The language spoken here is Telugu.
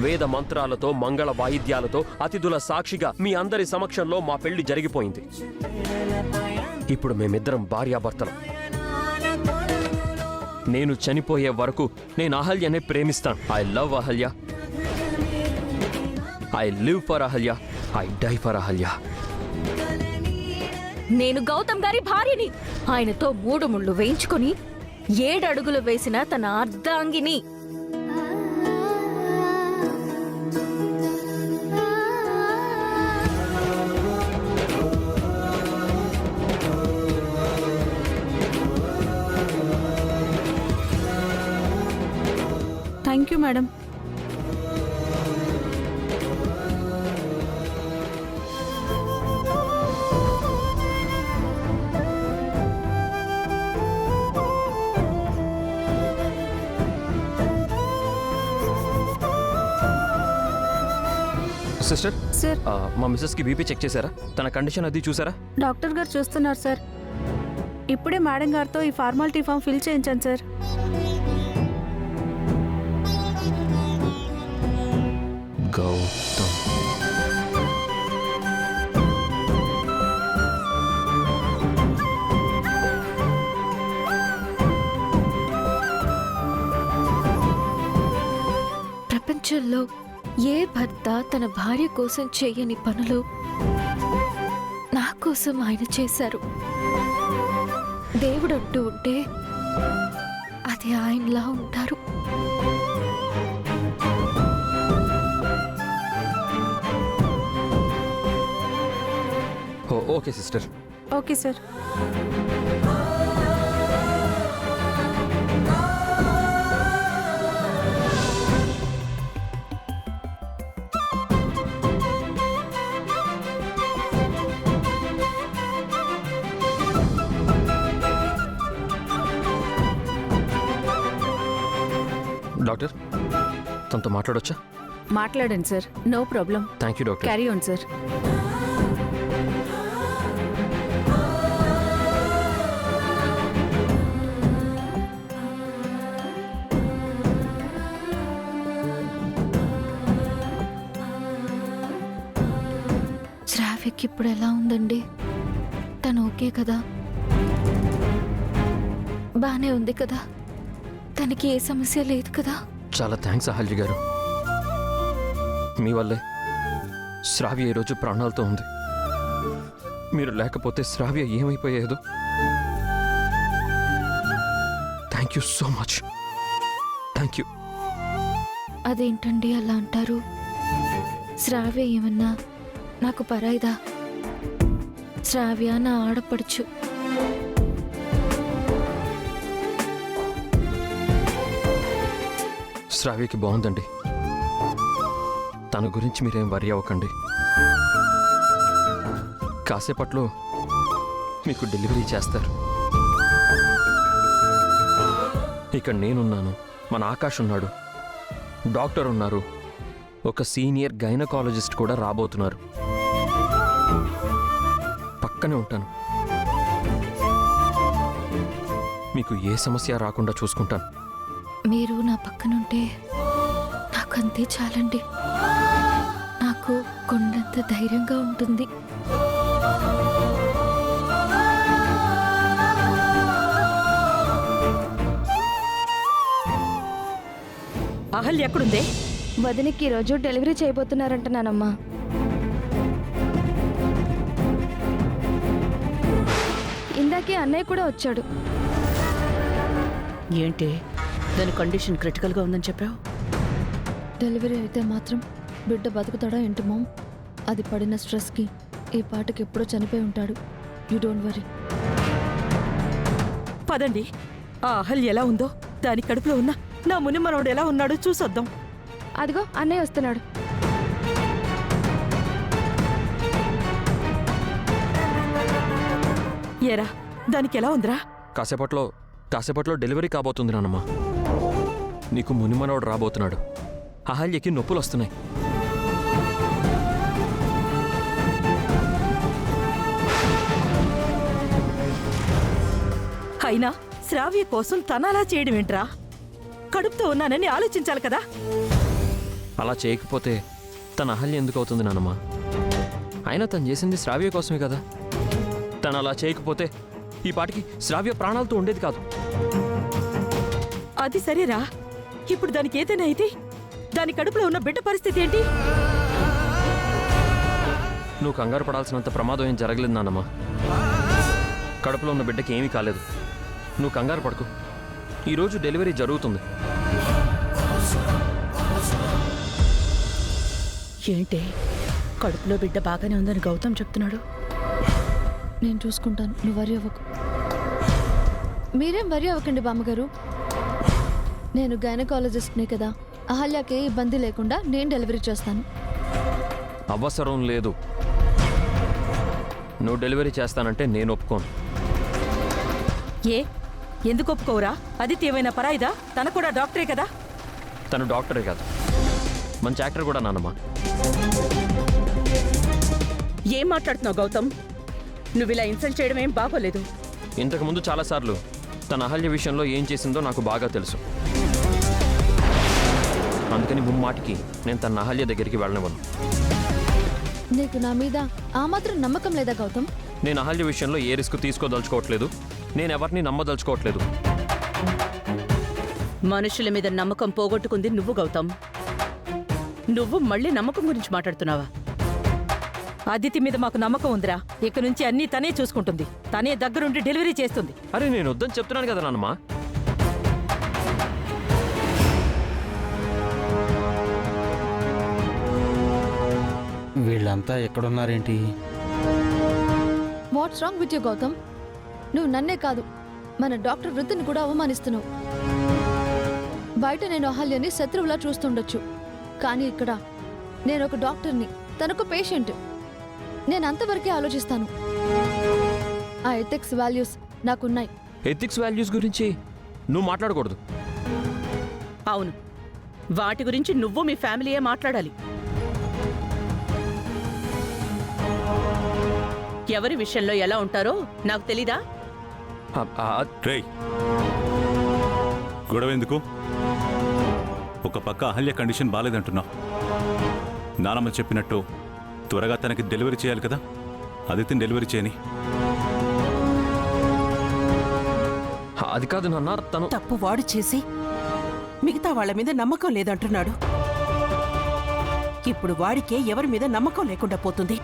వేద మంత్రాలతో మంగళ వాయిద్యాలతో అతిథుల సాక్షిగా మీ అందరి సమక్షంలో మా పెళ్లి జరిగిపోయింది. ఇప్పుడు మేమిద్దరం భార్యాభర్తలం. నేను చనిపోయే వరకు నేను అహల్యనే ప్రేమిస్తాను. I love Ahalya, I live for Ahalya, I die for Ahalya. నేను గౌతమ్ గారి భార్యని. ఆయనతో 3 ముళ్ళు వేయించుకొని 7 అడుగులు వేసిన తన అర్ధాంగిని. Thank you madam. Sister, sir, మా మిస్సెస్కి బీపీ చెక్ చేశారా? తన కండిషన్ అది చూసారా? డాక్టర్ గారు చూస్తున్నారు సార్. ఇప్పుడే మేడం గారితో ఈ ఫార్మాలిటీ ఫామ్ ఫిల్ చేయించాను సార్. గౌతమ్, ప్రపంచంలో ఏ భర్త తన భార్య కోసం చేయని పనులు నా కోసం ఆయన చేశారు. దేవుడంటూ ఉంటే అది ఆయనలా ఉంటారు. Okay sister. Okay sir. Doctor, తనతో మాట్లాడొచ్చా? మాట్లాడండి sir, no problem. Thank you doctor. Carry on sir. శ్రావ్యకి ఇప్పుడు ఎలా ఉందండి? తను ఓకే కదా? బానే ఉంది కదా? తనకి ఏ సమస్య లేదు కదా? చాలా థ్యాంక్స్ అహల్య గారు. మీ వల్లే శ్రావ్య ఈరోజు ప్రాణాలతో ఉంది. మీరు లేకపోతే శ్రావ్య ఏమైపోయేదో. Thank you so much. Thank you. అదేంటండి అలా అంటారు? శ్రావ్య ఏమన్నా నాకు పరాయిదా? శ్రావ్య నా ఆడపడుచు. శ్రావ్యకి బాగుందండి. తన గురించి మీరేం వరి అవ్వకండి. కాసేపట్లో మీకు డెలివరీ చేస్తారు. ఇక్కడ నేనున్నాను, మన ఆకాష్ ఉన్నాడు, డాక్టర్ ఉన్నారు, ఒక సీనియర్ గైనకాలజిస్ట్ కూడా రాబోతున్నారు. పక్కనే ఉంటాను. మీకు ఏ సమస్య రాకుండా చూసుకుంటాను. మీరు నా పక్కనుంటే నాకంతే చాలండి. నాకు కొండంత ధైర్యంగా ఉంటుంది. అహల్య ఎక్కడుందే? వదినకి ఈరోజు డెలివరీ చేయబోతున్నారంటున్నానమ్మా. ఇందాకే అన్నయ్య కూడా వచ్చాడు. ఏంటి దాని కండిషన్ క్రిటికల్గా ఉందని చెప్పావు? డెలివరీ అయితే మాత్రం బిడ్డ బతుకుతాడా ఏంటి మామ్? అది పడిన స్ట్రెస్కి ఈ పాటకి ఎప్పుడో చనిపోయి ఉంటాడు. You don't worry. పదండి, ఆ అహల్య ఎలా ఉందో, దాని కడుపులో ఉన్న నా ముని మనవడు ఎలా ఉన్నాడో చూసొద్దాం. అదిగో అన్నయ్య వస్తున్నాడు. ఏరా, దానికి ఎలా ఉందిరా? కాసేపట్లో డెలివరీ కాబోతుంది నాన్నమ్మ. నీకు మునిమనోడు రాబోతున్నాడు. అహల్యకి నొప్పులు వస్తున్నాయి. అయినా శ్రావ్య కోసం తనలా చేయడం ఏంట్రా? కడుపుతో ఉన్నానని ఆలోచించాలి కదా. అలా చేయకపోతే తన అహల్య ఎందుకు అవుతుంది నానమ్మ? అయినా తను చేసింది శ్రావ్య కోసమే కదా. తను అలా చేయకపోతే ఈ పాటికి శ్రావ్య ప్రాణాలతో ఉండేది కాదు. అది సరేరా, ఇప్పుడు దానికి ఏదైనా అయితే దాని కడుపులో ఉన్న బిడ్డ పరిస్థితి ఏంటి? నువ్వు కంగారు పడాల్సినంత ప్రమాదం ఏం జరగలేదు నానమ్మ. కడుపులో ఉన్న బిడ్డకి ఏమీ కాలేదు. నువ్వు కంగారు పడకు. ఈరోజు డెలివరీ జరుగుతుంది. ఏంటి, కడుపులో బిడ్డ బాగానే ఉందని గౌతమ్ చెప్తున్నాడు? నేను చూసుకుంటాను, నువ్వు వరి అవ్వకు. మీరేం వరి అవ్వకండి బామ్మగారు. నేను గైనకాలజిస్ట్నే కదా. అహల్యకి ఏ ఇబ్బంది లేకుండా నేను డెలివరీ చేస్తాను. అవసరం లేదు. నువ్వు డెలివరీ చేస్తానంటే నేను ఒప్పుకోను. ఏ, ఎందుకు ఒప్పుకోవురా? ఆదిత్య ఏమైనా పరాయిదా? తన కూడా డాక్టరే కదా. తను డాక్టరే కాదు, మంచి యాక్టర్ కూడా నానమ్మ. ఏం మాట్లాడుతున్నావు గౌతమ్? నువ్వు ఇలా ఇన్సల్ట్ చేయడం ఏం బాగోలేదు. ఇంతకుముందు చాలాసార్లు తన అహల్య విషయంలో ఏం చేసిందో నాకు బాగా తెలుసు. అందుకని ముమ్మాటికి నేను తన అహల్య దగ్గరికి వెళ్ళనివ్వను. నీకు నా మీద ఆ మాత్రం నమ్మకం లేదా గౌతమ్? నేను అహల్య విషయంలో ఏ రిస్క్ తీసుకోదలుచుకోవట్లేదు. నేను ఎవరిని నమ్మదలుచుకోవట్లేదు. మనుషుల మీద నమ్మకం పోగొట్టుకుంది నువ్వు గౌతమ్. నువ్వు మళ్ళీ నమ్మకం గురించి మాట్లాడుతున్నావా? ఆదిత్య మీద మాకు నమ్మకం ఉందిరా. ఇక నుంచి అన్నీ తనే చూసుకుంటుంది. తనే దగ్గరుండి డెలివరీ చేస్తుంది. అరే నేను వద్దని చెప్తున్నాను కదా నాన్నమ్మ. వీళ్ళంతా ఎక్కడున్నారేంటి? What's wrong with you Gautam? నువ్వు నన్నే కాదు, మన డాక్టర్ వృత్తిని కూడా అవమానిస్తున్నావు. బయట నేను అహల్యని శత్రువులా చూస్తుండొచ్చు, కానీ ఇక్కడ నేను ఒక డాక్టర్ని, తనొక పేషెంట్. నేను అంతవరకే ఆలోచిస్తాను. ఆ ఎథిక్స్ వాల్యూస్ నాకున్నాయి. ఎథిక్స్ వాల్యూస్ గురించి నువ్వు మాట్లాడకూడదు. అవును, వాటి గురించి నువ్వు మీ ఫ్యామిలీయే మాట్లాడాలి. ఎవరి విషయంలో ఎలా ఉంటారో నాకు తెలీదా? రేయ్, గొడవ ఎందుకు? ఒక పక్క అహల్య కండిషన్ బాలేదంటున్నావు. నానమ్మ చెప్పినట్టు త్వరగా తనకి డెలివరీ చేయాలి కదా. ఆదిత్యని డెలివరీ చేయని. అది కాదు నాన్న, తను తప్పు వాడు చేసి మిగతా వాళ్ళ మీద నమ్మకం లేదంటున్నాడు. ఇప్పుడు వాడికే ఎవరి మీద నమ్మకం లేకుండా పోతుంది.